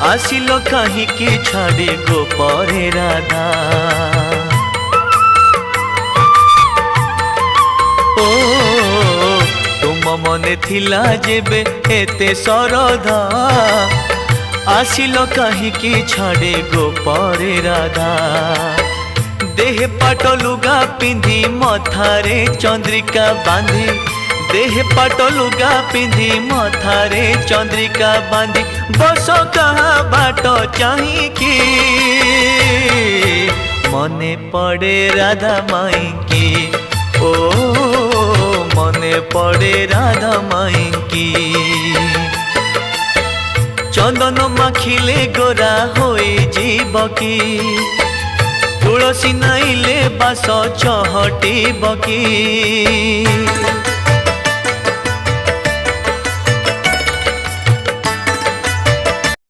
आसिलो कहीं की छाड़ी गो परे राधा। ओ तुम मने थिला जेबे एते सरधा, आसिलो कहीं की छाड़ी गो परे राधा। देह पाट लुगा पिंधी मथारे चंद्रिका बांधी, देह पाट लुगा पिंधी मथारे चंद्रिका बांधी, बस कहा बाट चाहिकी मने पड़े राधा माई की। ओ मने पड़े राधा माई की। चंदन माखिले गोरा होई जीव की, तुलसी नाइले बास चहटी बकी।